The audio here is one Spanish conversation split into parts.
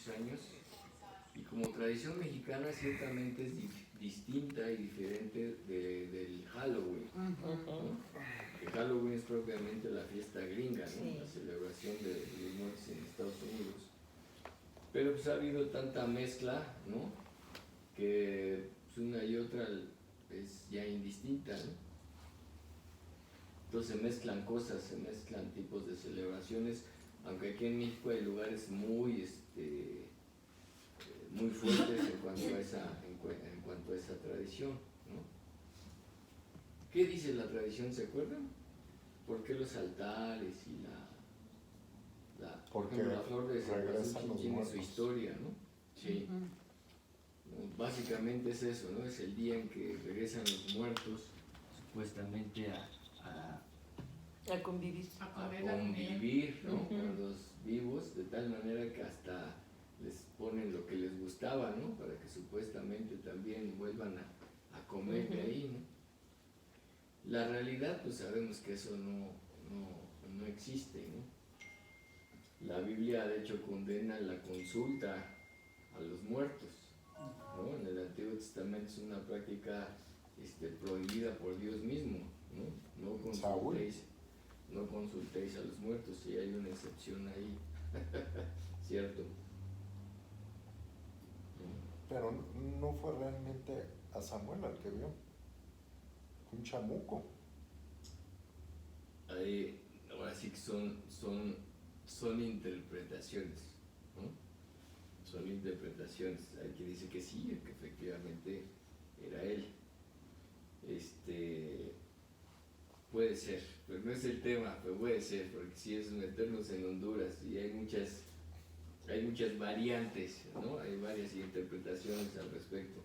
muchos años, y como tradición mexicana ciertamente es distinta y diferente del Halloween, ¿no? Que Halloween es propiamente la fiesta gringa, ¿no? La celebración de los muertos en Estados Unidos. Pero pues ha habido tanta mezcla, ¿no? Que pues, una y otra es ya indistinta, ¿no? Entonces se mezclan cosas, se mezclan tipos de celebraciones, aunque aquí en México hay lugares muy fuertes en cuanto a esa tradición, ¿no? ¿Qué dice la tradición? ¿Se acuerdan? ¿Por qué los altares y por ejemplo, la flor de cempasúchil tiene su historia, ¿no? Sí. ¿No? Básicamente es eso, ¿no? Es el día en que regresan los muertos, supuestamente a convivir. A convivir, ¿no? Con los vivos, de tal manera que hasta les ponen lo que les gustaba, ¿no? Para que supuestamente también vuelvan a comer de ahí, ¿no? La realidad, pues sabemos que eso no existe, ¿no? La Biblia, de hecho, condena la consulta a los muertos, ¿no? En el Antiguo Testamento es una práctica prohibida por Dios mismo, ¿no? No consultéis a los muertos, y hay una excepción ahí, ¿cierto? Pero no fue realmente a Samuel al que vio, fue un chamuco. Ahora sí que son interpretaciones, ¿no? Son interpretaciones. Hay quien dice que sí, que efectivamente era él. Puede ser, pero no es el tema, pero puede ser, porque sí es meternos en Honduras y hay muchas variantes, ¿no? Hay varias interpretaciones al respecto.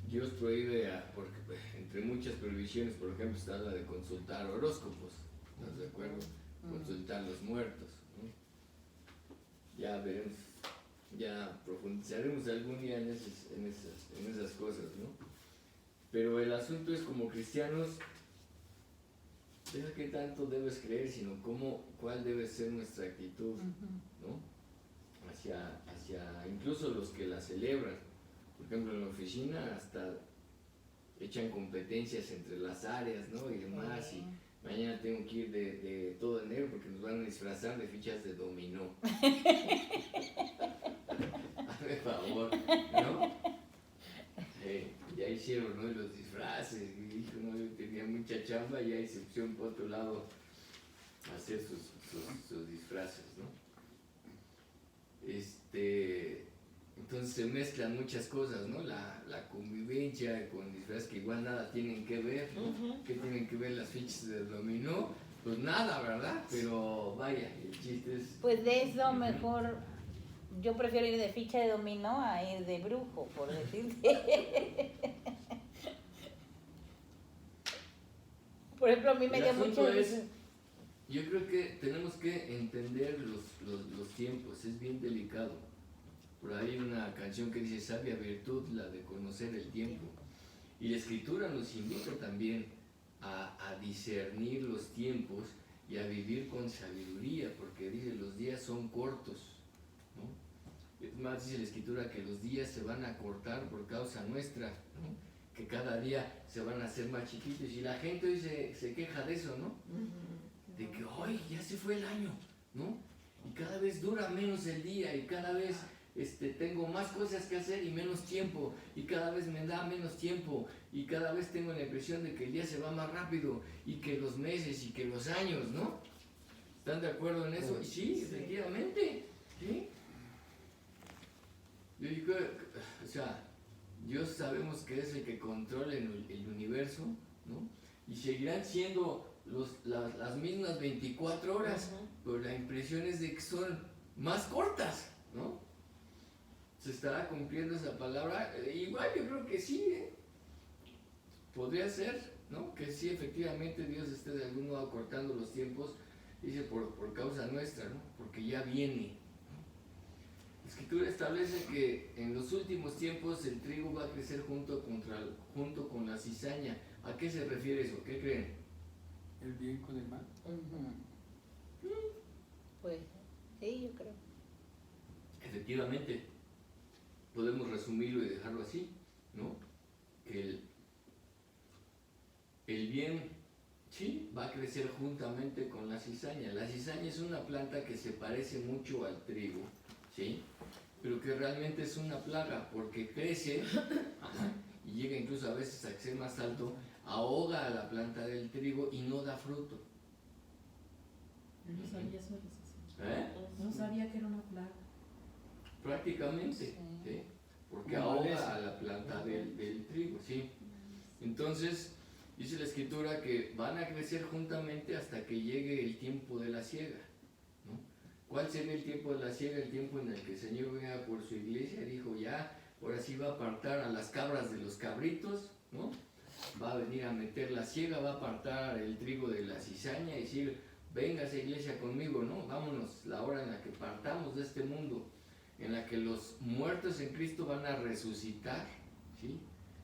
Dios prohíbe, porque entre muchas prohibiciones, por ejemplo, está la de consultar horóscopos, ¿estás de acuerdo? Consultar los muertos, ¿no? Ya veremos, ya profundizaremos algún día en esas cosas, ¿no? Pero el asunto es, como cristianos, deja qué tanto debes creer, sino cuál debe ser nuestra actitud, ¿no? Hacia incluso los que la celebran. Por ejemplo, en la oficina hasta echan competencias entre las áreas, ¿no? Y demás, y mañana tengo que ir de todo enero porque nos van a disfrazar de fichas de dominó. Hazme favor, ¿no? Ya hicieron, ¿no? Los disfraces, y dijo, no, yo tenía mucha chamba y hay opción por otro lado a hacer sus disfraces, ¿no? Entonces se mezclan muchas cosas, ¿no? La convivencia con disfraces que igual nada tienen que ver, ¿no? ¿Qué tienen que ver las fichas de dominó? Pues nada, ¿verdad? Pero vaya, el chiste es... Pues de eso mejor, yo prefiero ir de ficha de dominó a ir de brujo, por decirte. Por ejemplo, a mí me dio mucho... Yo creo que tenemos que entender los tiempos, es bien delicado. Por ahí hay una canción que dice, sabia virtud la de conocer el tiempo. Y la Escritura nos invita también a discernir los tiempos y a vivir con sabiduría, porque dice, los días son cortos, ¿no? Es más, dice la Escritura que los días se van a acortar por causa nuestra, ¿no? Que cada día se van a hacer más chiquitos, y la gente hoy se queja de eso, ¿no? De que hoy ya se fue el año, ¿no? Y cada vez dura menos el día, y cada vez tengo más cosas que hacer y menos tiempo, y cada vez me da menos tiempo, y cada vez tengo la impresión de que el día se va más rápido, y que los meses y que los años, ¿no? ¿Están de acuerdo en eso? Y sí, efectivamente, ¿sí? Yo digo, o sea, Dios sabemos que es el que controla el universo, ¿no? Y seguirán siendo las mismas 24 horas, pero la impresión es de que son más cortas, ¿no? ¿Se estará cumpliendo esa palabra? Igual yo creo que sí, ¿eh? Podría ser, ¿no? Que sí, efectivamente Dios esté de algún modo acortando los tiempos, dice por causa nuestra, ¿no? Porque ya viene. La Escritura establece que en los últimos tiempos el trigo va a crecer junto con la cizaña. ¿A qué se refiere eso? ¿Qué creen? ¿El bien con el mal? efectivamente, podemos resumirlo y dejarlo así, ¿no? Que el bien, sí, va a crecer juntamente con la cizaña. La cizaña es una planta que se parece mucho al trigo, ¿sí? Pero que realmente es una plaga, porque crece, ajá, y llega incluso a veces a ser más alto, ahoga a la planta del trigo y no da fruto. No sabía eso de la cizaña. ¿Eh? No sabía que era una plaga. Prácticamente, ¿sí? Porque ahoga a la planta del trigo, ¿sí? Entonces, dice la escritura que van a crecer juntamente hasta que llegue el tiempo de la siega, ¿no? ¿Cuál será el tiempo de la siega? El tiempo en el que el Señor venga por su iglesia, dijo ya, ahora sí va a apartar a las cabras de los cabritos, ¿no? Va a venir a meter la siega, va a apartar el trigo de la cizaña y decir, véngase iglesia conmigo, ¿no? Vámonos, la hora en la que partamos de este mundo, en la que los muertos en Cristo van a resucitar, ¿sí?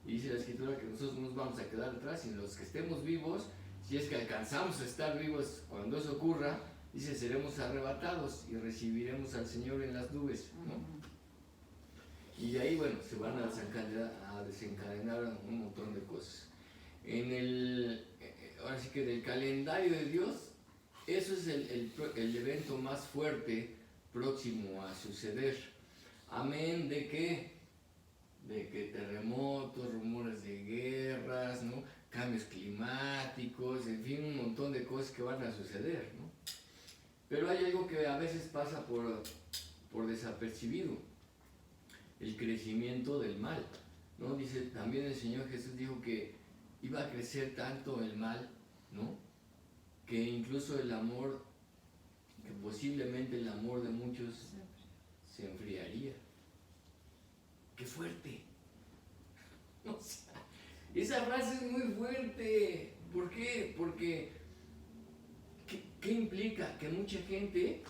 Y dice la escritura que nosotros no nos vamos a quedar atrás, sino los que estemos vivos, si es que alcanzamos a estar vivos cuando eso ocurra, dice, seremos arrebatados y recibiremos al Señor en las nubes, ¿no? Y de ahí, bueno, se van a desencadenar un montón de cosas. Ahora sí que del calendario de Dios, eso es el evento más fuerte próximo a suceder. Amén de que terremotos, rumores de guerras, ¿no? Cambios climáticos, en fin, un montón de cosas que van a suceder, ¿no? Pero hay algo que a veces pasa por desapercibido, el crecimiento del mal, ¿no? Dice, también el Señor Jesús dijo que iba a crecer tanto el mal, ¿no? Que incluso el amor, que posiblemente el amor de muchos se enfriaría. ¡Qué fuerte! O sea, esa frase es muy fuerte. ¿Por qué? Porque ¿qué implica? Que mucha gente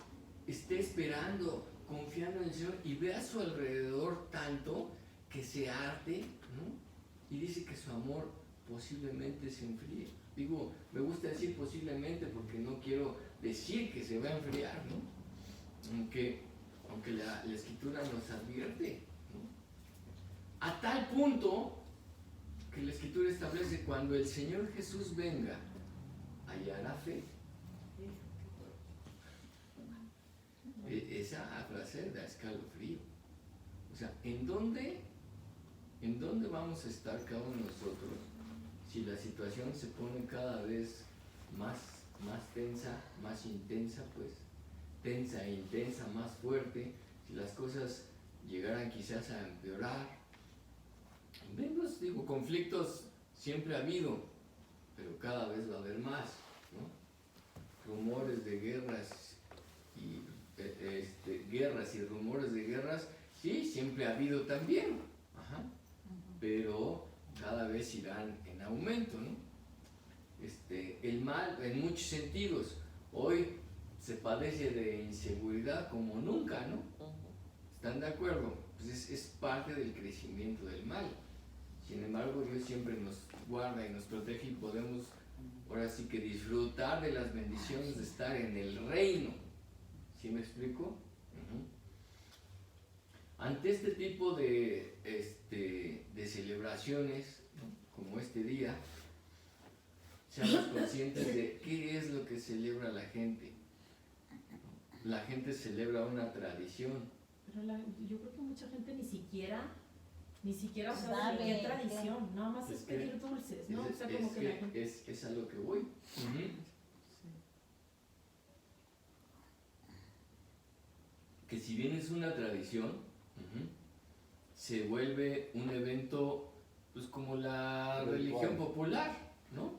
esté esperando, confiando en el Señor y ve a su alrededor tanto que se harte, ¿no? Y dice que su amor posiblemente se enfríe. Digo, me gusta decir posiblemente porque no quiero decir que se va a enfriar, ¿no? Aunque la escritura nos advierte, ¿no? A tal punto que la escritura establece, cuando el Señor Jesús venga, hallará fe. Esa frase da escalofrío. O sea, ¿en dónde vamos a estar cada uno de nosotros si la situación se pone cada vez más tensa, más intensa, pues, tensa e intensa, más fuerte, si las cosas llegaran quizás a empeorar? Menos, digo, conflictos siempre ha habido, pero cada vez va a haber más, ¿no? Rumores de guerras y rumores de guerras, sí, siempre ha habido también, ajá, pero cada vez irán en aumento, ¿no? El mal en muchos sentidos, hoy se padece de inseguridad como nunca, ¿no? ¿Están de acuerdo? Pues es parte del crecimiento del mal. Sin embargo, Dios siempre nos guarda y nos protege y podemos ahora sí que disfrutar de las bendiciones de estar en el reino. ¿Sí me explico? Uh-huh. Ante este tipo de celebraciones, ¿no? Como este día, seamos conscientes de qué es lo que celebra la gente. La gente celebra una tradición. Pero yo creo que mucha gente ni siquiera Sabe sabe qué tradición, nada más es pedir dulces, ¿no? O sea, como que la gente... Es a lo que voy. Uh-huh. Que si bien es una tradición, uh-huh, se vuelve un evento, pues como la religión popular, ¿no?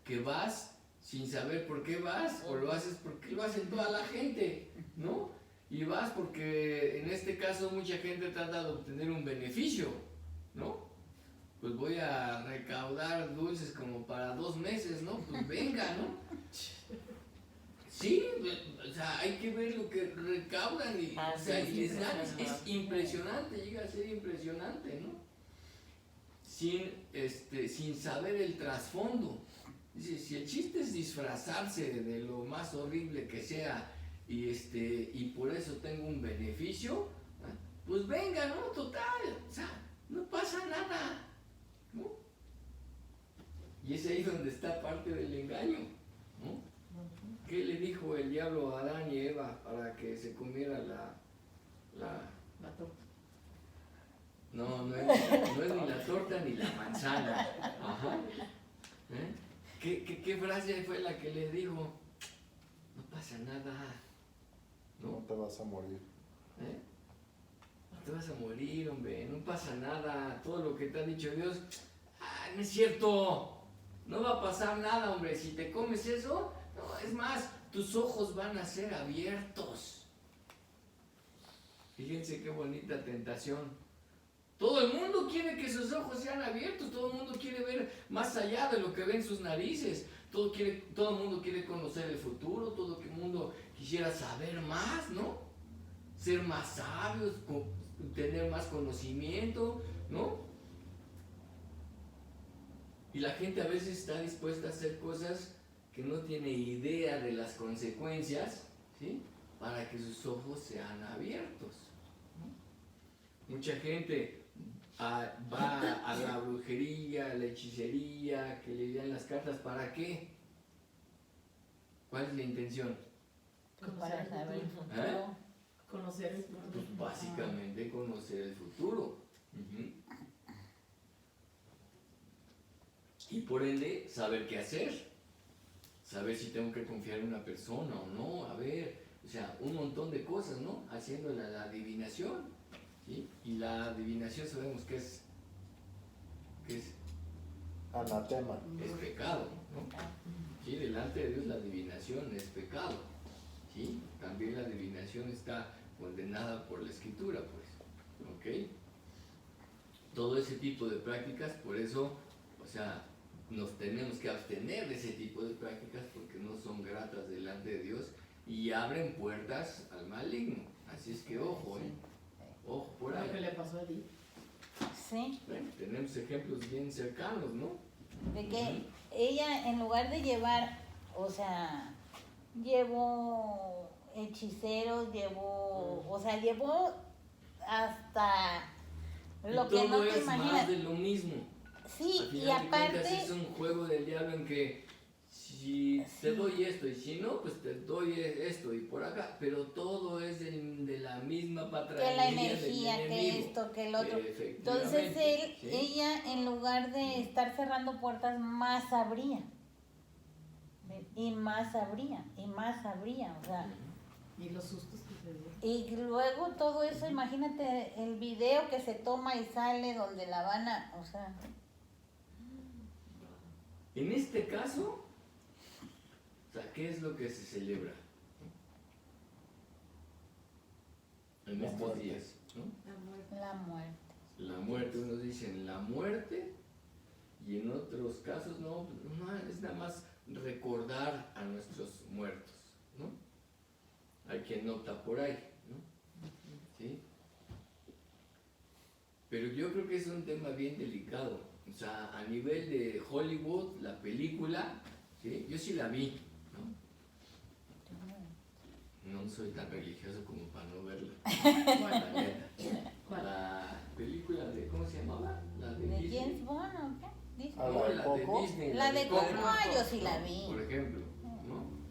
Que vas sin saber por qué vas, o lo haces porque lo hacen toda la gente, ¿no? Y vas porque en este caso mucha gente trata de obtener un beneficio, ¿no? Pues voy a recaudar dulces como para 2 meses, ¿no? Pues venga, ¿no? Sí, o sea, hay que ver lo que recaudan y, o sea, y les dan, es impresionante, llega a ser impresionante, ¿no? Sin saber el trasfondo. Dice, si el chiste es disfrazarse de lo más horrible que sea y por eso tengo un beneficio, ¿ah? Pues venga, ¿no? Total, o sea, no pasa nada, ¿no? Y es ahí donde está parte del engaño, ¿no? ¿Qué le dijo el diablo a Adán y Eva para que se comiera la... La torta. No es ni la torta ni la manzana. Ajá. ¿Qué frase fue la que le dijo? No pasa nada. No te vas a morir. No te vas a morir, hombre. No pasa nada. Todo lo que te ha dicho Dios, no es cierto. No va a pasar nada, hombre. Si te comes eso, no, es más, tus ojos van a ser abiertos. Fíjense qué bonita tentación. Todo el mundo quiere que sus ojos sean abiertos, todo el mundo quiere ver más allá de lo que ven sus narices, todo el mundo quiere conocer el futuro, todo el mundo quisiera saber más, ¿no? Ser más sabios, tener más conocimiento, ¿no? Y la gente a veces está dispuesta a hacer cosas que no tiene idea de las consecuencias, ¿sí? Para que sus ojos sean abiertos, ¿no? Mucha gente va a la brujería, a la hechicería, que le lean las cartas, ¿para qué? ¿Cuál es la intención? Para saber el futuro. Conocer el futuro. Pues básicamente conocer el futuro. Uh-huh. Y por ende, saber qué hacer. Saber si tengo que confiar en una persona o no. A ver, o sea, un montón de cosas, ¿no? Haciendo la adivinación. ¿Sí? Y la adivinación sabemos que es Anatema. es pecado, ¿no? ¿Sí? Delante de Dios la adivinación es pecado, ¿sí? También la adivinación está condenada por la Escritura, pues, ¿ok? Todo ese tipo de prácticas, por eso, o sea, nos tenemos que abstener de ese tipo de prácticas porque no son gratas delante de Dios y abren puertas al maligno. Así es que ojo, ojo por ahí. Lo que le pasó a Edith. Sí. Bueno, tenemos ejemplos bien cercanos, ¿no? De que ella, en lugar de llevar, o sea, llevó hechiceros, llevó hasta lo y que no todo te es imaginas. más de lo mismo. Sí, Al final y de aparte, cuentas, es un juego del diablo en que si te doy esto y si no, pues te doy esto y por acá, pero todo es de la misma patraña. que la energía, que esto, que el otro. Entonces ella, en lugar de estar cerrando puertas, más abría. Y más abría, y más abría, o sea. Y los sustos que se dio. Y luego todo eso, imagínate el video que se toma y sale donde la van a, o sea. En este caso, o sea, ¿qué es lo que se celebra en La estos muerte. días? ¿No? La muerte. La muerte, unos dicen la muerte y en otros casos no, es nada más recordar a nuestros muertos, ¿no? Hay quien opta por ahí, ¿no? ¿Sí? Pero yo creo que es un tema bien delicado, o sea, a nivel de Hollywood, la película, ¿sí? Yo sí la vi, ¿no? No soy tan religioso como para no verla. La neta. La película de, ¿cómo se llamaba? La de ¿De Disney. James Bond o qué? Dice. Ah, No, ¿la de la Coco? de Disney. La de Coco, Coco, yo sí la ¿no? vi. Por ejemplo, ¿no?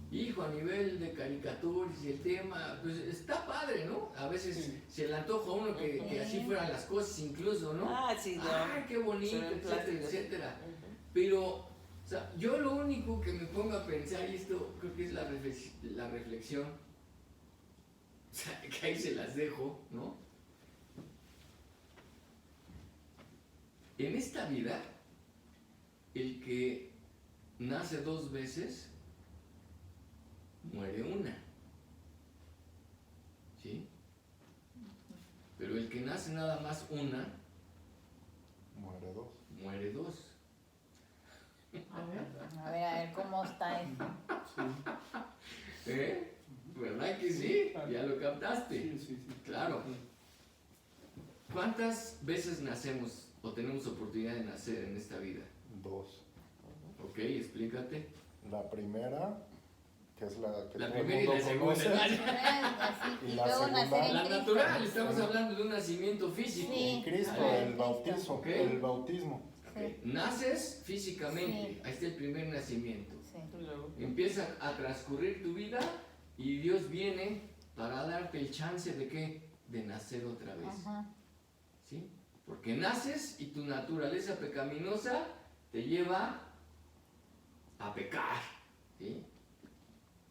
Hijo, a nivel de caricaturas y el tema, pues está padre, ¿no? A veces se le antoja a uno que así fueran las cosas incluso, ¿no? Sí, ¡Ay, qué bonito, Son etcétera, plásticos. etcétera! Pero, o sea, yo lo único que me pongo a pensar, y esto creo que es la reflexión, o sea, que ahí se las dejo, ¿no? En esta vida, el que nace 2 veces, muere una. ¿Sí? Pero el que nace nada más una, Muere 2. muere 2. A ver. A ver cómo está eso. ¿Eh? ¿Verdad que sí? Ya lo captaste. Sí. Claro. ¿Cuántas veces nacemos o tenemos oportunidad de nacer en esta vida? 2. Ok, explícate. La primera que es la que La todo el primera y mundo la segunda. conoce. Así, Y y la luego segunda, nacer en La Cristo. natural, estamos hablando de un nacimiento físico. Sí. En Cristo, Ah, el bautismo, Ok. el bautismo. Sí. Naces físicamente, Sí. ahí está el primer nacimiento. Sí. Empieza a transcurrir tu vida y Dios viene para darte el chance de ¿qué? De nacer otra vez. Ajá. ¿Sí? Porque naces y tu naturaleza pecaminosa te lleva a pecar. ¿Sí?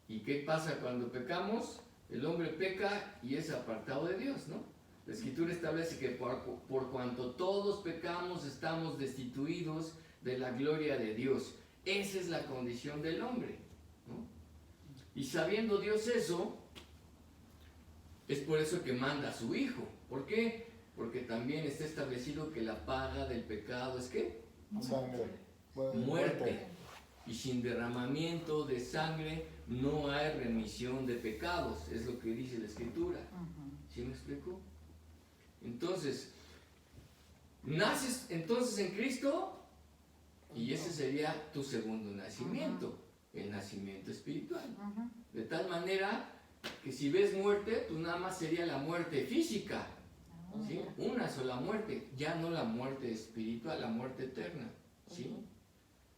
¿Y qué pasa cuando pecamos? El hombre peca y es apartado de Dios, ¿no? La Escritura establece que por cuanto todos pecamos estamos destituidos de la gloria de Dios. Esa es la condición del hombre, ¿no? Y sabiendo Dios eso, es por eso que manda a su Hijo. ¿Por qué? Porque también está establecido que la paga del pecado es ¿qué? Sangre. Muerte. Y sin derramamiento de sangre no hay remisión de pecados. Es lo que dice la Escritura. ¿Sí me explico? Entonces, naces entonces en Cristo y ese sería tu segundo nacimiento, el nacimiento espiritual. De tal manera que si ves muerte, tú nada más sería la muerte física. ¿Sí? Una sola muerte, ya no la muerte espiritual, la muerte eterna. ¿Sí?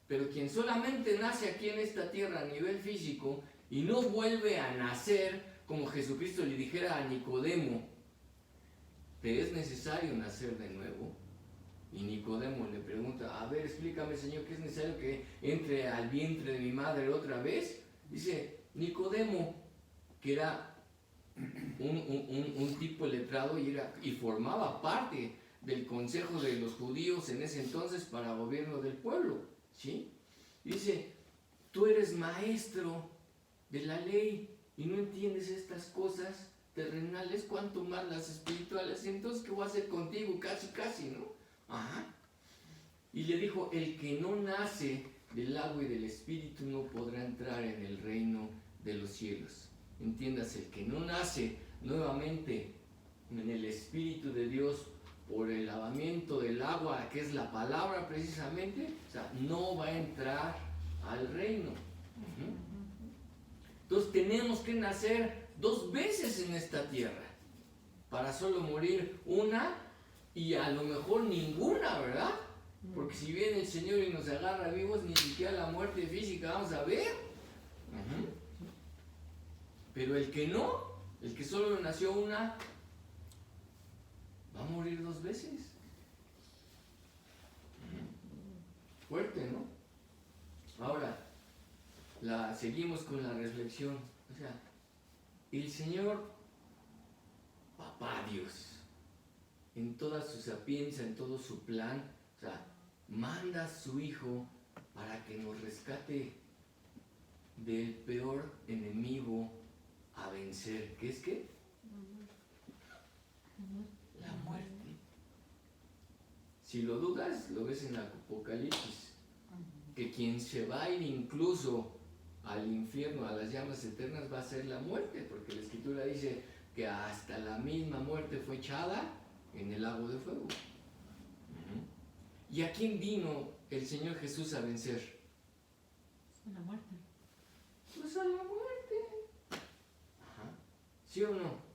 Pero quien solamente nace aquí en esta tierra a nivel físico y no vuelve a nacer, como Jesucristo le dijera a Nicodemo, ¿te es necesario nacer de nuevo? Y Nicodemo le pregunta, a ver, explícame, Señor, ¿qué es necesario que entre al vientre de mi madre otra vez? Dice, Nicodemo, que era un tipo letrado y formaba parte del consejo de los judíos en ese entonces para gobierno del pueblo, ¿sí? Dice, tú eres maestro de la ley y no entiendes estas cosas terrenales, cuanto más las espirituales. Entonces, ¿qué voy a hacer contigo? Casi, ¿no? Ajá. Y le dijo, el que no nace del agua y del espíritu no podrá entrar en el reino de los cielos. Entiéndase, el que no nace nuevamente en el espíritu de Dios por el lavamiento del agua, que es la palabra precisamente, o sea, no va a entrar al reino. Entonces tenemos que nacer 2 veces en esta tierra, para solo morir una y a lo mejor ninguna, ¿verdad? Porque si viene el Señor y nos agarra vivos, ni siquiera la muerte física vamos a ver. Pero el que no, el que solo nació una, va a morir 2 veces. Fuerte, ¿no? Ahora, seguimos con la reflexión. O sea, el Señor, Papá Dios, en toda su sapiencia, en todo su plan, o sea, manda a su Hijo para que nos rescate del peor enemigo a vencer. ¿Qué es qué? La muerte. Si lo dudas, lo ves en Apocalipsis, que quien se va a ir incluso al infierno, a las llamas eternas, va a ser la muerte, porque la Escritura dice que hasta la misma muerte fue echada en el lago de fuego. ¿Y a quién vino el Señor Jesús a vencer? A la muerte. Pues a la muerte. Ajá. ¿Sí o no?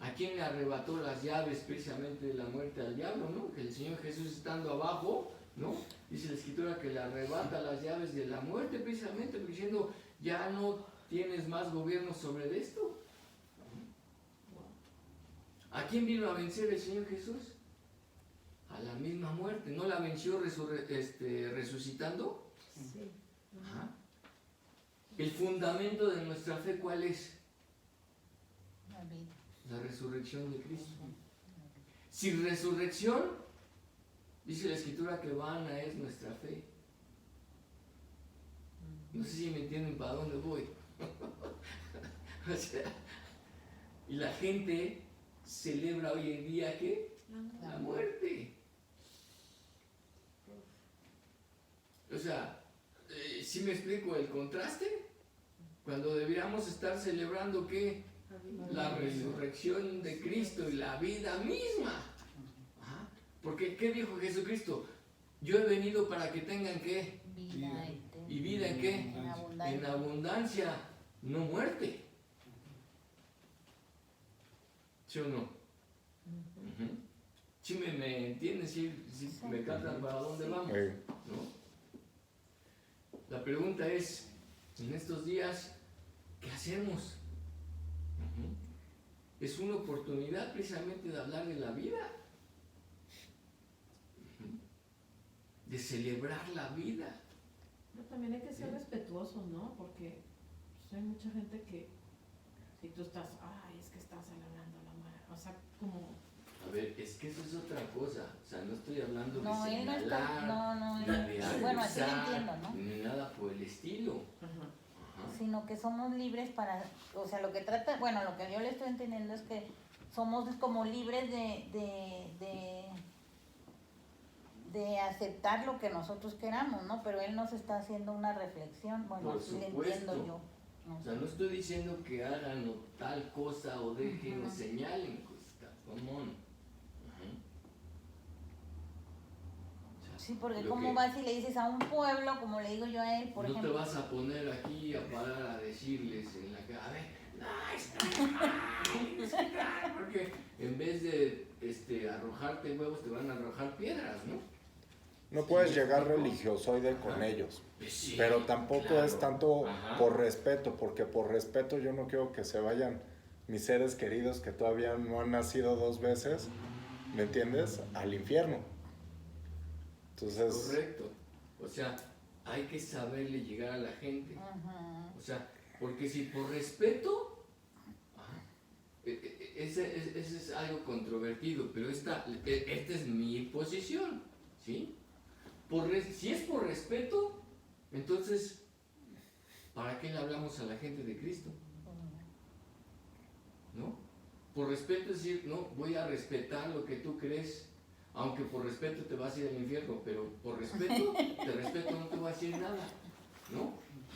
¿A quién le arrebató las llaves precisamente de la muerte? Al diablo, ¿no? Que el Señor Jesús estando abajo, ¿no? Dice la Escritura que le arrebata las llaves de la muerte precisamente, diciendo, ya no tienes más gobierno sobre esto. ¿A quién vino a vencer el Señor Jesús? A la misma muerte. ¿No la venció resucitando? Sí. Ajá. ¿El fundamento de nuestra fe cuál es? La vida. La resurrección de Cristo. Sin resurrección, dice la Escritura que vana es nuestra fe. No sé si me entienden para dónde voy. O sea, y la gente celebra hoy en día ¿qué? La muerte. O sea, ¿sí me explico el contraste? Cuando deberíamos estar celebrando ¿qué? La resurrección de Cristo y la vida misma. Porque ¿qué dijo Jesucristo? Yo he venido para que tengan ¿qué? Vida eterna. ¿Y vida en qué? En abundancia, no muerte. ¿Sí o no? ¿Sí me entiendes? ¿Sí me captan para dónde vamos? ¿No? La pregunta es, en estos días, ¿qué hacemos? Es una oportunidad precisamente de hablar de la vida, de celebrar la vida. Pero también hay que ser respetuosos, ¿no? Porque pues, hay mucha gente que si tú estás, ay, es que estás celebrando la madre, o sea, como... A ver, es que eso es otra cosa, o sea, no estoy hablando de No, él no está, ni de bueno, así lo acusar, entiendo, ¿no? ni nada por el estilo. Ajá. Sino que somos libres para, o sea, lo que trata, bueno, lo que yo le estoy entendiendo es que somos como libres de aceptar lo que nosotros queramos, ¿no? Pero él nos está haciendo una reflexión, bueno, Por así le supuesto. entiendo yo. No O sea, no estoy diciendo que hagan tal cosa o dejen o señalen cosas, come on. Sí, porque Lo ¿cómo que- vas y le dices a un pueblo, como le digo yo a él, por no ejemplo? te vas a poner aquí a parar a decirles en la cara, a ver, no, está mal, está mal", porque en vez de arrojarte huevos te van a arrojar piedras, ¿no? No puedes llegar religiosoide con ellos, Pues sí, pero tampoco claro. es tanto Ajá. por respeto, porque por respeto yo no quiero que se vayan mis seres queridos que todavía no han nacido 2 veces, ¿me entiendes? Al infierno. Entonces, Correcto. O sea, hay que saberle llegar a la gente. Ajá. O sea, porque si por respeto, ese es algo controvertido, pero esta es mi posición, ¿sí? Si es por respeto, entonces, ¿para qué le hablamos a la gente de Cristo? ¿No? Por respeto es decir, no, voy a respetar lo que tú crees, aunque por respeto te vas a ir al infierno, pero por respeto, te respeto, no te voy a decir nada, ¿no?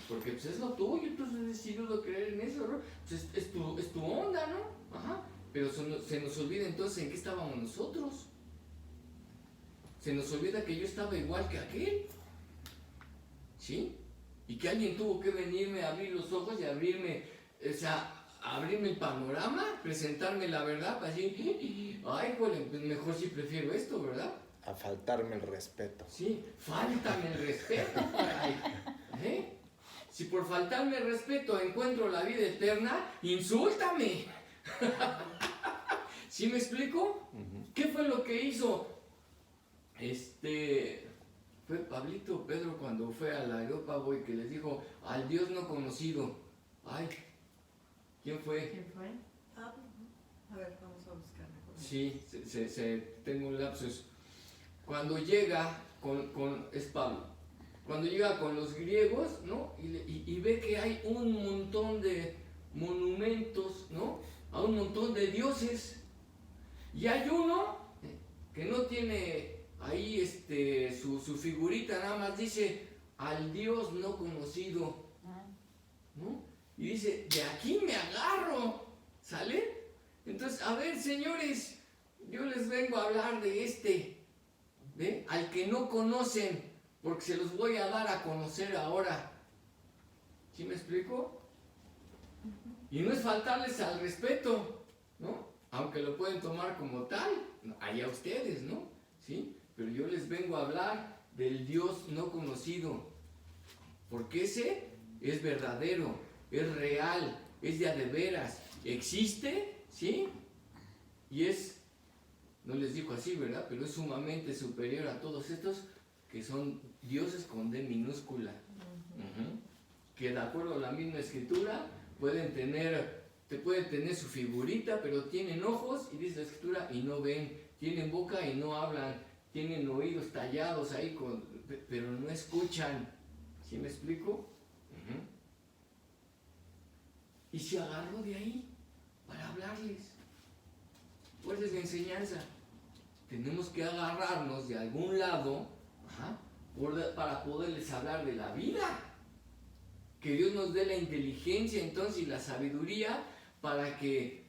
Porque pues es lo tuyo, tú has decidido creer en eso, ¿no? Pues es tu onda, ¿no? Ajá. Pero se nos olvida entonces en qué estábamos nosotros. Se nos olvida que yo estaba igual que aquel, ¿sí? Y que alguien tuvo que venirme a abrir los ojos y abrirme, o sea, abrirme el panorama, presentarme la verdad, para decir, ay, pues mejor si prefiero esto, ¿verdad? a faltarme el respeto. Sí, fáltame el respeto, caray. ¿Eh? Si por faltarme el respeto encuentro la vida eterna, insúltame. ¿Sí me explico? ¿Qué fue lo que hizo? Fue Pablito Pedro cuando fue al Areópago y que les dijo al Dios no conocido. Ay, ¿quién fue? ¿Quién fue? A ver, vamos a buscar mejor. Sí, tengo un lapsus. Cuando llega es Pablo, cuando llega con los griegos, ¿no? Y ve que hay un montón de monumentos, ¿no? A un montón de dioses. Y hay uno que no tiene ahí su figurita, nada más dice al Dios no conocido, ¿no? Y dice, de aquí me agarro, ¿sale? Entonces, a ver, señores, yo les vengo a hablar de ¿ve? Al que no conocen, porque se los voy a dar a conocer ahora. ¿Sí me explico? Y no es faltarles al respeto, ¿no? Aunque lo pueden tomar como tal, allá ustedes, ¿no? ¿Sí? Pero yo les vengo a hablar del Dios no conocido, porque ese es verdadero, es real, es de a de veras, existe, ¿sí? Y no les digo así, ¿verdad? Pero es sumamente superior a todos estos que son dioses con D minúscula. Que de acuerdo a la misma escritura pueden tener su figurita, pero tienen ojos, y dice la escritura, y no ven, tienen boca y no hablan, tienen oídos tallados ahí, pero no escuchan. ¿Sí me explico? Y se agarró de ahí para hablarles. ¿Cuál es la enseñanza? Tenemos que agarrarnos de algún lado para poderles hablar de la vida. Que Dios nos dé la inteligencia entonces y la sabiduría para que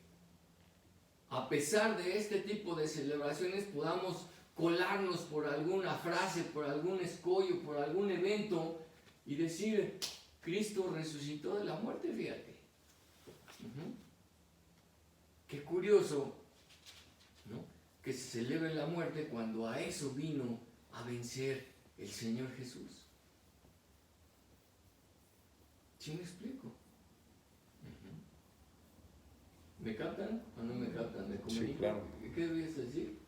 a pesar de este tipo de celebraciones podamos colarnos por alguna frase, por algún escollo, por algún evento y decir, Cristo resucitó de la muerte, fíjate. Qué curioso, ¿no? Que se celebre la muerte cuando a eso vino a vencer el Señor Jesús. ¿Sí me explico? ¿Me captan o no me captan? ¿Me comunico? Sí, claro. ¿Qué debías decir?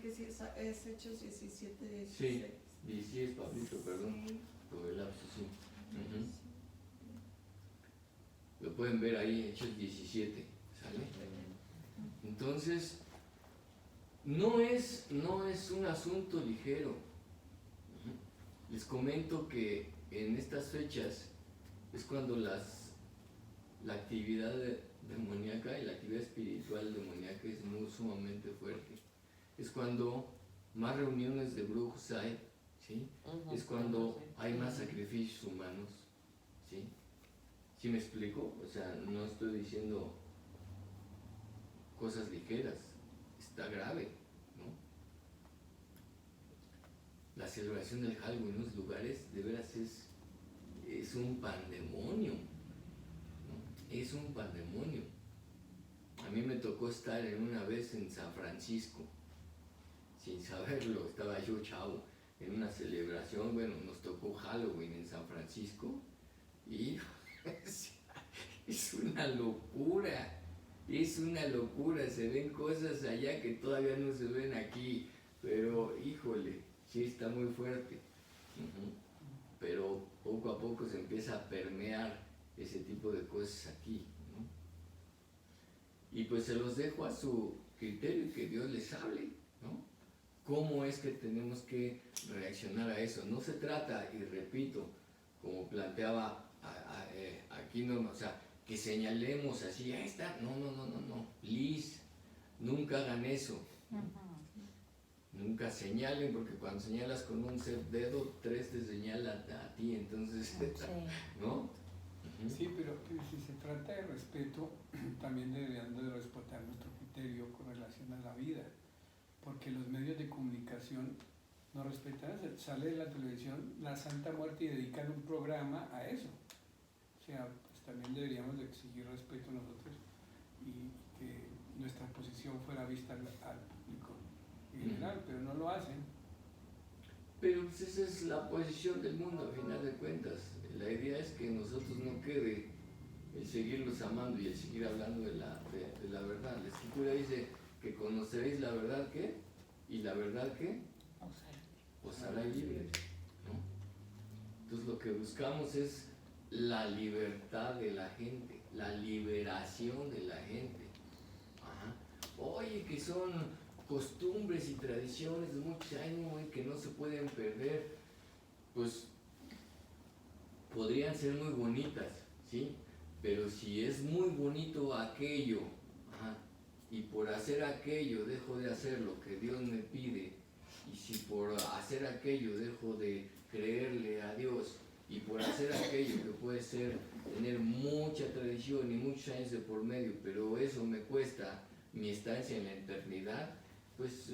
Que sí, es Hechos 17, 16. Sí, 16, Pablito, perdón. Sí. Por el lapso, sí. Lo pueden ver ahí, Hechos 17, ¿sale? Entonces, no es un asunto ligero. Les comento que en estas fechas es cuando la actividad demoníaca y la actividad espiritual demoníaca es muy sumamente fuerte. Es cuando más reuniones de brujos hay, ¿sí? Es cuando hay más sacrificios humanos, ¿sí? ¿Sí me explico? O sea, no estoy diciendo cosas ligeras, está grave, ¿no? La celebración del Halloween en unos lugares de veras es un pandemonio, ¿no? Es un pandemonio. A mí me tocó estar una vez en San Francisco, sin saberlo, estaba yo chavo, en una celebración, bueno, nos tocó Halloween en San Francisco, y es una locura, se ven cosas allá que todavía no se ven aquí, pero híjole, sí está muy fuerte. Pero poco a poco se empieza a permear ese tipo de cosas aquí, ¿no? Y pues se los dejo a su criterio y que Dios les hable, ¿no? ¿Cómo es que tenemos que reaccionar a eso? No se trata, y repito, como planteaba aquí, no, o sea, que señalemos así, ahí está, no, please, nunca hagan eso. Nunca señalen, porque cuando señalas con un dedo, 3 te señalan a ti, entonces, ¿no? Sí, pero si se trata de respeto, también deberían de respetar nuestro criterio con relación a la vida, porque los medios de comunicación no respetan, sale de la televisión la Santa Muerte y dedican un programa a eso. O sea, pues también deberíamos de exigir respeto a nosotros y que nuestra posición fuera vista al público en general, pero no lo hacen. Pero pues esa es la posición del mundo, a final de cuentas. La idea es que nosotros no quede el seguirlos amando y el seguir hablando de la verdad. La Escritura dice que conoceréis la verdad, ¿qué? Y la verdad, ¿qué? Os hará libre, ¿no? Entonces lo que buscamos es la libertad de la gente, la liberación de la gente. Oye, que son costumbres y tradiciones de muchos años que no se pueden perder, pues podrían ser muy bonitas, ¿sí? Pero si es muy bonito aquello, y por hacer aquello dejo de hacer lo que Dios me pide, y si por hacer aquello dejo de creerle a Dios, y por hacer aquello que puede ser tener mucha tradición y muchos años de por medio, pero eso me cuesta mi estancia en la eternidad, pues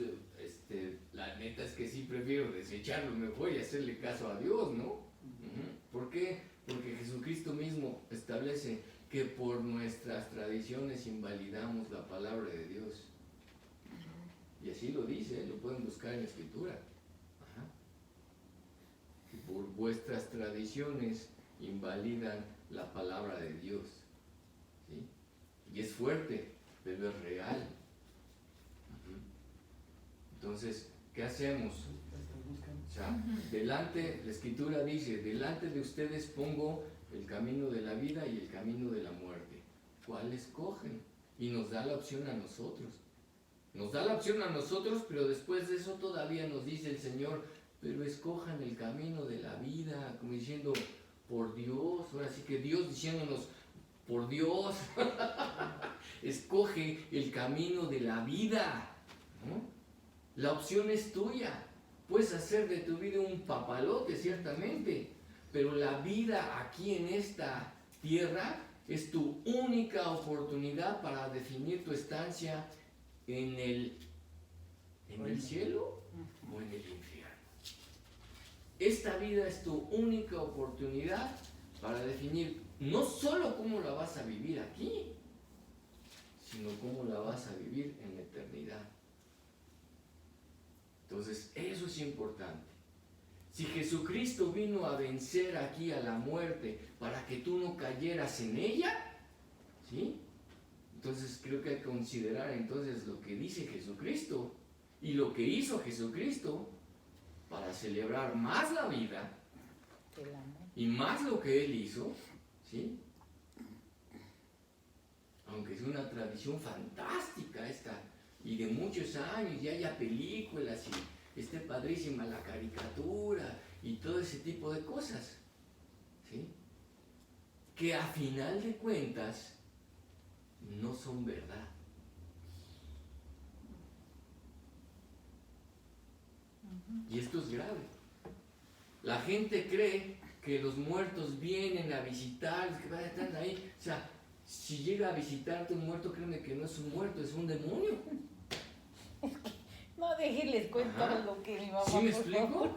la neta es que sí prefiero desecharlo mejor y hacerle caso a Dios, ¿no? ¿Por qué? Porque Jesucristo mismo establece que por nuestras tradiciones invalidamos la palabra de Dios. Y así lo dice, lo pueden buscar en la Escritura. Que por vuestras tradiciones invalidan la palabra de Dios. ¿Sí? Y es fuerte, pero es real. Entonces, ¿qué hacemos? O sea, delante, la Escritura dice, delante de ustedes pongo el camino de la vida y el camino de la muerte. ¿Cuál escogen? Y nos da la opción a nosotros. Nos da la opción a nosotros, pero después de eso todavía nos dice el Señor, pero escojan el camino de la vida, como diciendo, por Dios. Ahora sí que Dios diciéndonos, por Dios, escoge el camino de la vida, ¿no? La opción es tuya. Puedes hacer de tu vida un papalote, ciertamente, pero la vida aquí en esta tierra es tu única oportunidad para definir tu estancia en el cielo o en el infierno. esta vida es tu única oportunidad para definir no solo cómo la vas a vivir aquí, sino cómo la vas a vivir en la eternidad. Entonces, eso es importante. Si Jesucristo vino a vencer aquí a la muerte para que tú no cayeras en ella, ¿sí? Entonces creo que hay que considerar entonces lo que dice Jesucristo y lo que hizo Jesucristo para celebrar más la vida y más lo que Él hizo, ¿sí? Aunque es una tradición fantástica esta, y de muchos años, ya haya películas y esté padrísima la caricatura y todo ese tipo de cosas, ¿sí? Que a final de cuentas no son verdad. Y esto es grave. La gente cree que los muertos vienen a visitar, que van a estar ahí. O sea, si llega a visitarte un muerto, créeme que no es un muerto, es un demonio. No, déjenles cuento algo que mi mamá. ¿Sí me explico?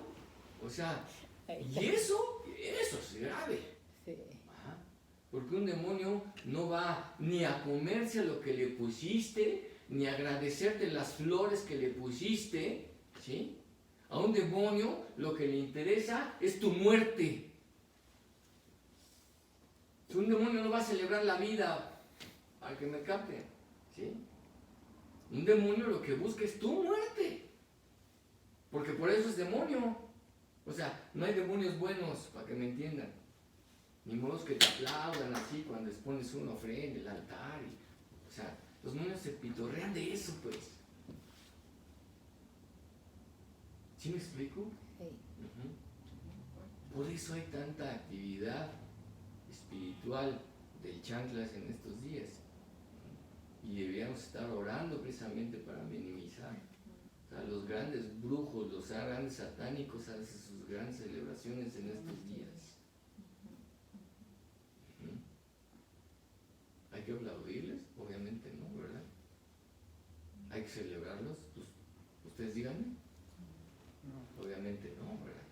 O sea, y eso es grave. Sí. Ajá. Porque un demonio no va ni a comerse lo que le pusiste, ni a agradecerte las flores que le pusiste, ¿sí? A un demonio lo que le interesa es tu muerte. Un demonio no va a celebrar la vida, para que me capten, ¿sí? Un demonio lo que busca es tu muerte. Porque por eso es demonio. O sea, no hay demonios buenos, para que me entiendan. Ni modos que te aplaudan así cuando les pones una ofrenda en el altar. O sea, los demonios se pitorrean de eso, pues. ¿Sí me explico? Sí. Por eso hay tanta actividad espiritual del chanclas en estos días. Y deberíamos estar orando precisamente para minimizar. O sea, los grandes brujos, los grandes satánicos hacen sus grandes celebraciones en estos días. ¿Hay que aplaudirles? Obviamente no, ¿verdad? ¿Hay que celebrarlos? Pues, ustedes díganme. Obviamente no, ¿verdad?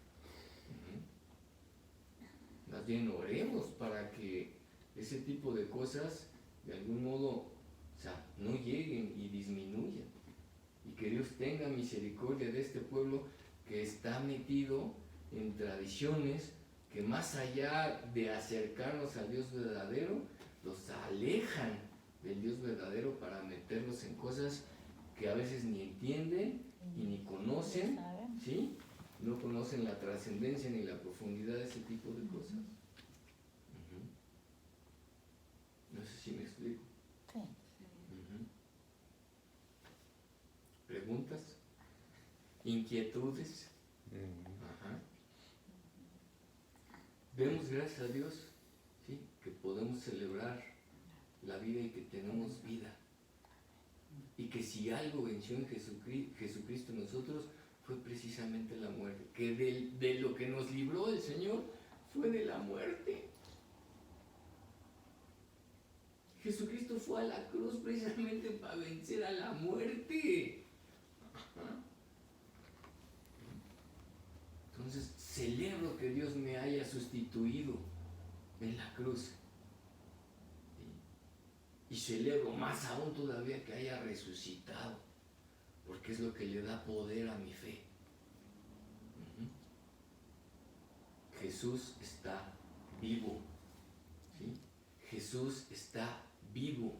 Más bien oremos para que ese tipo de cosas de algún modo, o sea, no lleguen y disminuyan. Y que Dios tenga misericordia de este pueblo que está metido en tradiciones que más allá de acercarnos al Dios verdadero, los alejan del Dios verdadero para meterlos en cosas que a veces ni entienden y ni conocen, ¿sí? No conocen la trascendencia ni la profundidad de ese tipo de cosas. No sé si me explico. Sí. ¿Preguntas? ¿Inquietudes? Demos gracias a Dios, ¿sí? Que podemos celebrar la vida y que tenemos vida. Y que si algo venció en Jesucristo en nosotros, fue precisamente la muerte. Que de lo que nos libró el Señor fue de la muerte. Jesucristo fue a la cruz precisamente para vencer a la muerte. Entonces, celebro que Dios me haya sustituido en la cruz. Y celebro más aún todavía que haya resucitado, porque es lo que le da poder a mi fe. Jesús está vivo. ¿Sí? Jesús está vivo.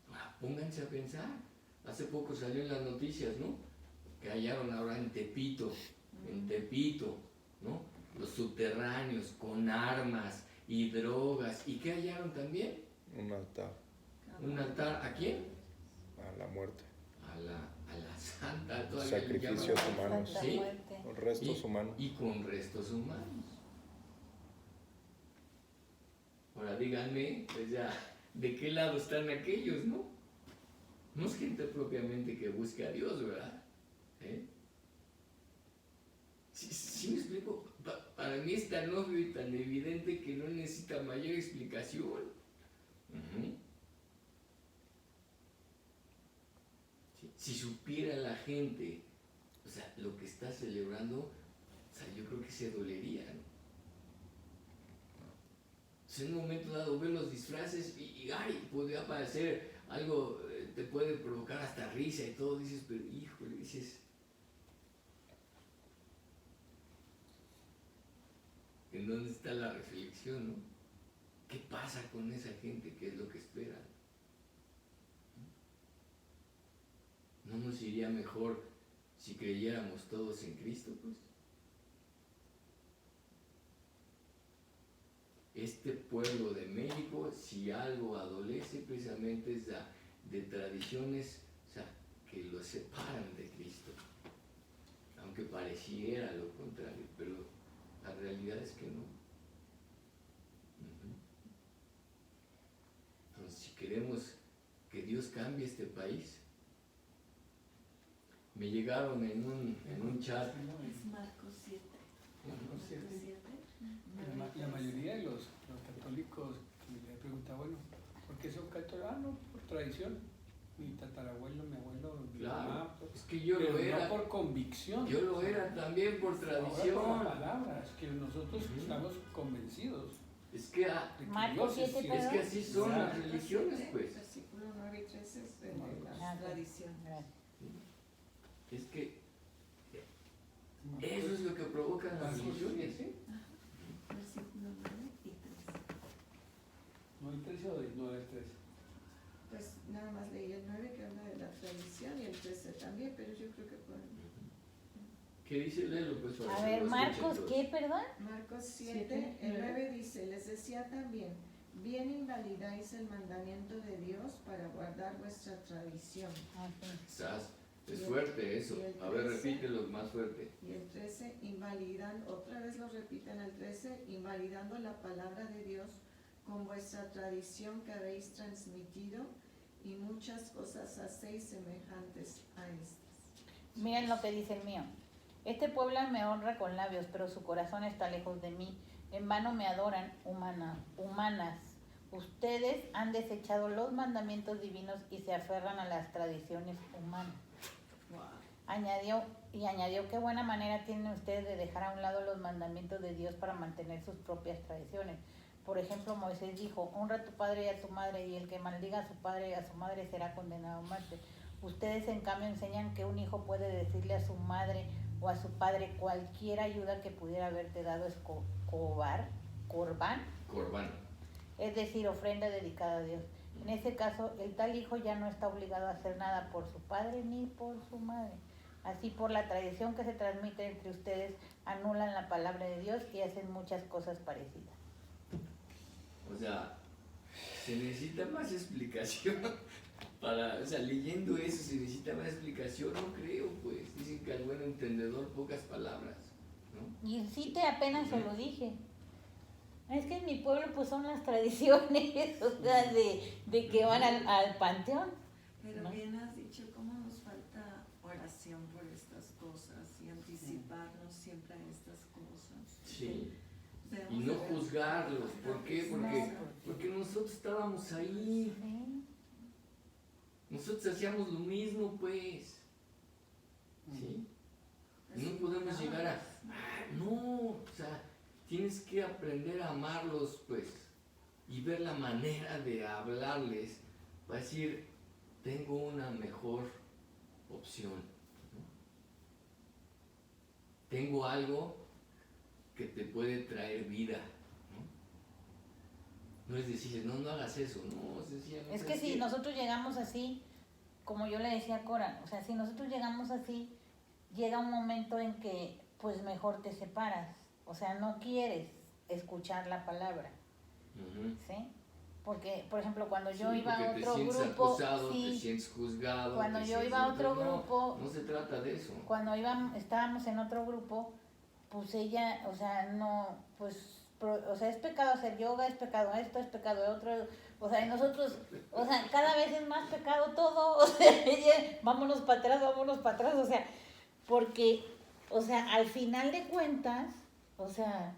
Ahora, pónganse a pensar. Hace poco salió en las noticias, ¿no? Que hallaron ahora en Tepito, ¿no? Los subterráneos con armas y drogas. ¿Y qué hallaron también? Un altar. ¿Un altar a quién? A la muerte. A la santa. Sacrificios humanos. ¿Sí? Con restos humanos. Y con restos humanos. Ahora díganme, pues ya, ¿de qué lado están aquellos, no? No es gente propiamente que busque a Dios, ¿verdad? ¿Sí me explico? Para mí es tan obvio y tan evidente que no necesita mayor explicación. Si supiera la gente, o sea, lo que está celebrando, o sea, yo creo que se dolería, ¿no? Entonces, en un momento dado ves los disfraces y ay, podría parecer algo, te puede provocar hasta risa y todo, dices, pero híjole, dices, ¿en dónde está la reflexión, no? ¿Qué pasa con esa gente? ¿Qué es lo que espera? ¿No nos iría mejor si creyéramos todos en Cristo, pues? Este pueblo de México, si algo adolece precisamente es de tradiciones, o sea, que lo separan de Cristo, aunque pareciera lo contrario, pero la realidad es que no. Entonces, si queremos que Dios cambie este país, me llegaron en un chat. Es Marcos 7. Marcos 7. 7. La mayoría de los católicos le preguntan, bueno, ¿por qué son católicos? Ah, no, por tradición. Mi tatarabuelo, mi abuelo, mi Claro, mamá. es que yo pero lo era. no por convicción. Yo lo era también por tradición. Ahora por la palabra, es que nosotros estamos convencidos. Es que, De que Marcos Dios es 7, cierto. es que así son las religiones, pues. Versículo 9 y 13 es de Marcos. la tradición. Es que eso es lo que provocan las religiones, ¿sí? Versículo 9 y 13. ¿No el 13 o no el 13? Pues nada más leí el 9 que habla de la tradición y el 13 también, pero yo creo que pueden. ¿Qué dice Lelo? Pues, para A que ver, lo Marcos, escuchen ¿qué, perdón? Marcos 7, Siete, el nueve. 9 dice, les decía también, bien invalidáis el mandamiento de Dios para guardar vuestra tradición. Quizás es fuerte eso. y el A ver, 13. repítelo más fuerte. Y el 13, invalidan, otra vez lo repiten el 13, invalidando la palabra de Dios con vuestra tradición que habéis transmitido y muchas cosas hacéis semejantes a estas. Miren lo que dice el mío. Este pueblo me honra con labios, pero su corazón está lejos de mí. En vano me adoran, humanas. Ustedes han desechado los mandamientos divinos y se aferran a las tradiciones humanas. Wow. Añadió, qué buena manera tienen ustedes de dejar a un lado los mandamientos de Dios para mantener sus propias tradiciones. Por ejemplo, Moisés dijo, honra a tu padre y a tu madre, y el que maldiga a su padre y a su madre será condenado a muerte. Ustedes, en cambio, enseñan que un hijo puede decirle a su madre o a su padre cualquier ayuda que pudiera haberte dado es corbán, es decir, ofrenda dedicada a Dios. En ese caso, el tal hijo ya no está obligado a hacer nada por su padre ni por su madre. Así, por la tradición que se transmite entre ustedes, anulan la palabra de Dios y hacen muchas cosas parecidas. O sea, se necesita más explicación. O sea, leyendo eso se necesita más explicación, no creo, pues. Dicen que al buen entendedor pocas palabras, ¿no? Y sí, apenas se lo dije. Es que en mi pueblo pues son las tradiciones, o sea, de que van al panteón. Pero ¿no? bien has dicho cómo nos falta oración por estas cosas y anticiparnos siempre a estas cosas. Sí. Debemos Y no de ver juzgarlos. ¿Por qué? Porque nosotros estábamos ahí. Sí. Nosotros hacíamos lo mismo, pues. ¿Sí? No podemos llegar a... No, o sea, tienes que aprender a amarlos, pues. Y ver la manera de hablarles para decir, tengo una mejor opción, ¿no? Tengo algo que te puede traer vida, ¿no? No es decir, no hagas eso, no, sencillamente. Es que si nosotros llegamos así, como yo le decía a Cora, o sea, si nosotros llegamos así, llega un momento en que pues mejor te separas, o sea, no quieres escuchar la palabra, ¿sí? Porque, por ejemplo, cuando yo iba a otro te sientes grupo, acusado, sí, te sientes juzgado. cuando yo iba a otro grupo, no se trata de eso. cuando estábamos en otro grupo, pues ella, o sea, no, pues, o sea, es pecado hacer yoga, es pecado esto, es pecado otro, o sea, y nosotros, o sea, cada vez es más pecado todo, o sea, ella, vámonos para atrás, o sea, porque, o sea, al final de cuentas, o sea,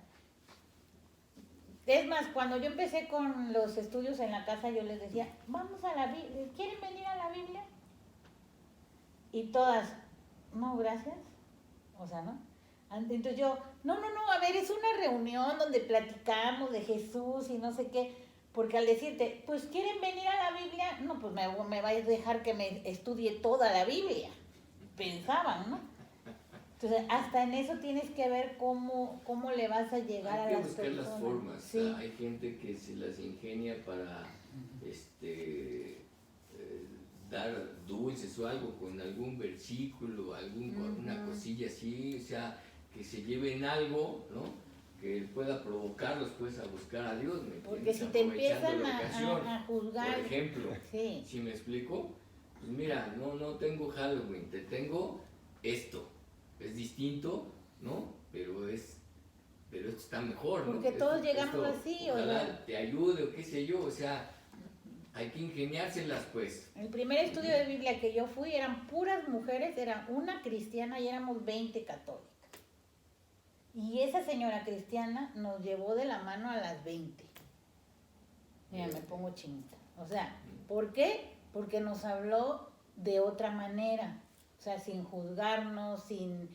es más, cuando yo empecé con los estudios en la casa, yo les decía, vamos a la Biblia, ¿quieren venir a la Biblia? Y todas, no, gracias. O sea, ¿no? Entonces yo, no, a ver, es una reunión donde platicamos de Jesús y no sé qué, porque al decirte, pues quieren venir a la Biblia, no, pues me vais a dejar que me estudie toda la Biblia, pensaban, ¿no? Entonces, hasta en eso tienes que ver cómo le vas a llegar a las personas. Hay que buscar las formas. Sí. Hay gente que se las ingenia para dar dulces o algo con algún versículo, alguna cosilla así, o sea, que se lleven algo, ¿no? Que pueda provocarlos pues a buscar a Dios. Porque si te empiezan a juzgar, por ejemplo, sí. ¿sí me explico? Pues mira, no tengo Halloween, te tengo esto. Es distinto, ¿no? Pero esto está mejor, ¿no? Porque todos llegamos así, ojalá te ayude o qué sé yo, o sea, hay que ingeniárselas, pues. El primer estudio de Biblia que yo fui eran puras mujeres, era una cristiana y éramos 20 católicas. Y esa señora cristiana nos llevó de la mano a las 20. Mira, me pongo chinita. O sea, ¿por qué? Porque nos habló de otra manera. O sea, sin juzgarnos, sin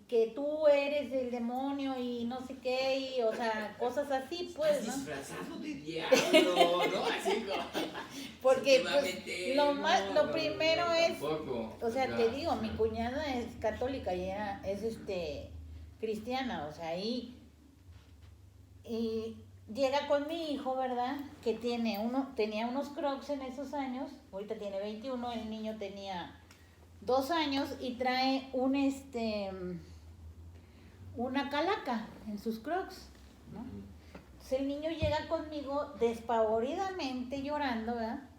que tú eres el demonio y no sé qué, y, o sea, cosas así, pues, ¿no? Disfrazado de diablo, ¿no? Así como... Porque, pues, lo primero es, tampoco, o sea, te digo, mi cuñada es católica y es cristiana, o sea, y llega con mi hijo, ¿verdad? Que tenía unos Crocs en esos años, ahorita tiene 21, el niño tenía 2 años y trae una calaca en sus Crocs, ¿no? Entonces el niño llega conmigo despavoridamente llorando, ¿verdad?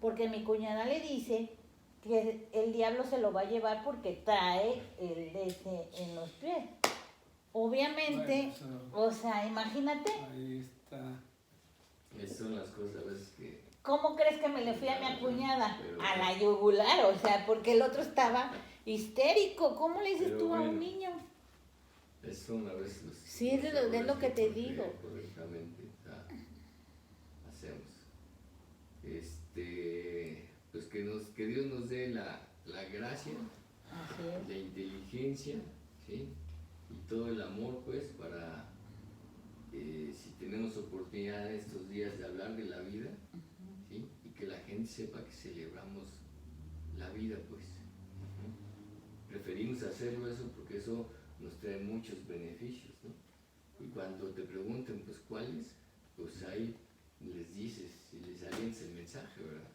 Porque mi cuñada le dice que el diablo se lo va a llevar porque trae en los pies. Obviamente, bueno, o sea, imagínate. Ahí está. Esas son las cosas a veces que... ¿Cómo crees que me le fui a mi cuñada? A la yugular, o sea, porque el otro estaba histérico. ¿Cómo le dices tú a un niño? Eso una vez sí, es lo que te digo. Correctamente hacemos. Pues que Dios nos dé la gracia, la inteligencia, ¿sí? Y todo el amor, pues, para, si tenemos oportunidad estos días de hablar de la vida, ¿sí? Y que la gente sepa que celebramos la vida, pues. Preferimos hacerlo eso porque eso nos trae muchos beneficios, ¿no? Y cuando te pregunten, pues, ¿cuáles? Pues ahí les dices, y les alientas el mensaje, ¿verdad?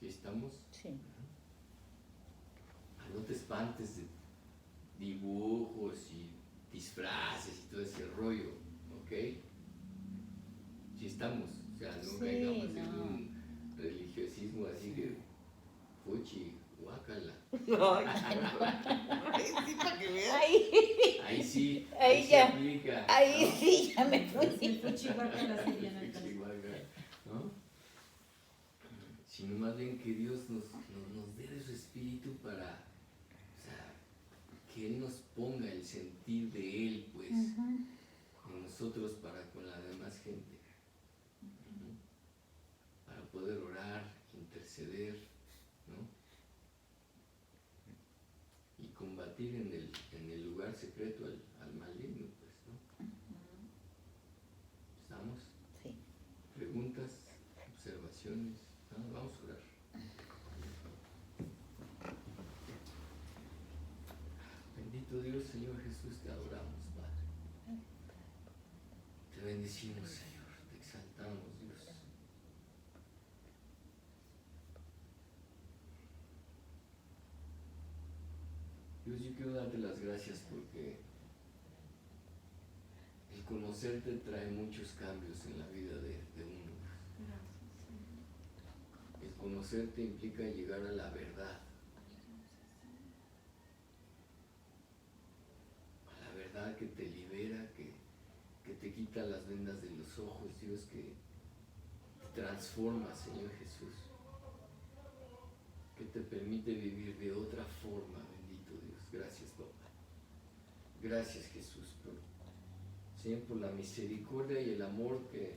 ¿Sí estamos? Sí. No te espantes de dibujos y disfraces y todo ese rollo, ¿ok? Sí estamos, o sea, no caigamos en un religiosismo así que fuchi, guácala. Sí, para que veas. Ahí sí, ahí se ya aplica. Ahí ¿no? sí, ya me fui. Fuchihuacala sería en el caso. ¿No? Sino más bien que Dios nos dé de su espíritu para, o sea, que Él nos ponga el sentir de Él, pues, en nosotros para con la demás gente. Para poder orar, interceder, ¿no? Y combatir en el lugar secreto al maligno, pues, ¿no? ¿Estamos? Sí. ¿Preguntas? ¿Observaciones? ¿No? Vamos a orar. Bendito Dios, Señor Jesús, te adoramos, Padre. Te bendecimos, Señor, te exaltamos, Dios. Dios, yo quiero darte las gracias porque el conocerte trae muchos cambios en la vida de uno. El conocerte implica llegar a la verdad. A la verdad que te libera, que te quita las vendas de los ojos, Dios, que te transforma, Señor Jesús. Que te permite vivir de otra forma, bendito Dios. Gracias, papá. Gracias, Jesús, Señor, por la misericordia y el amor que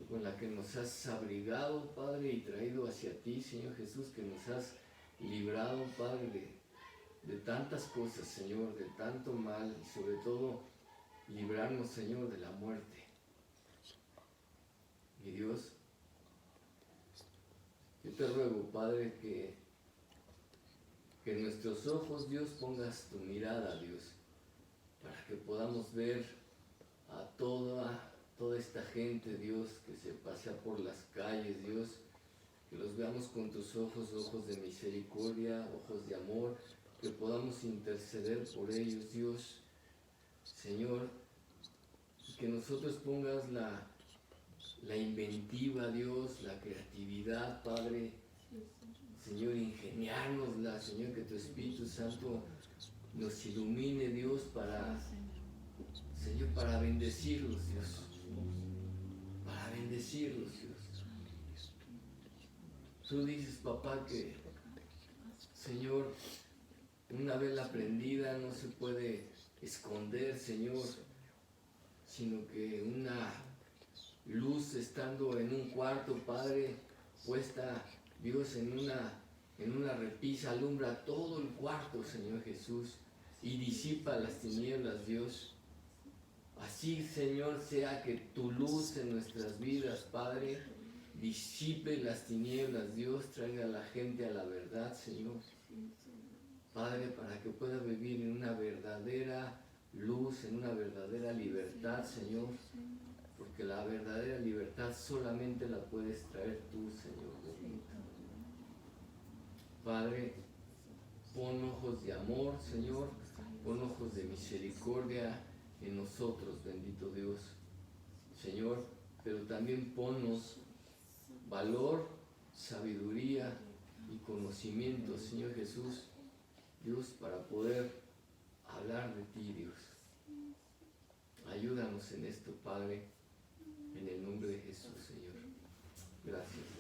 con la que nos has abrigado, Padre, y traído hacia ti, Señor Jesús, que nos has librado, Padre, de tantas cosas, Señor, de tanto mal, y sobre todo, librarnos, Señor, de la muerte. Mi Dios, yo te ruego, Padre, que en nuestros ojos, Dios, pongas tu mirada, Dios, para que podamos ver a toda esta gente, Dios, que se pasea por las calles, Dios, que los veamos con tus ojos, ojos de misericordia, ojos de amor, que podamos interceder por ellos, Dios, Señor, y que nosotros pongas la inventiva, Dios, la creatividad, Padre, Señor, ingeniárnosla, Señor, que tu Espíritu Santo nos ilumine, Dios, Señor, para bendecirlos, Dios. Para bendecirlos, Dios. Tú dices, papá, que, Señor, una vela prendida no se puede esconder, Señor, sino que una luz estando en un cuarto, Padre, puesta, Dios, en una repisa, alumbra todo el cuarto, Señor Jesús, y disipa las tinieblas, Dios. Así, Señor, sea que tu luz en nuestras vidas, Padre, disipe las tinieblas, Dios, traiga a la gente a la verdad, Señor. Padre, para que pueda vivir en una verdadera luz, en una verdadera libertad, Señor, porque la verdadera libertad solamente la puedes traer tú, Señor. Padre, pon ojos de amor, Señor, pon ojos de misericordia en nosotros, bendito Dios, Señor, pero también ponnos valor, sabiduría y conocimiento, Señor Jesús, Dios, para poder hablar de ti, Dios. Ayúdanos en esto, Padre, en el nombre de Jesús, Señor. Gracias.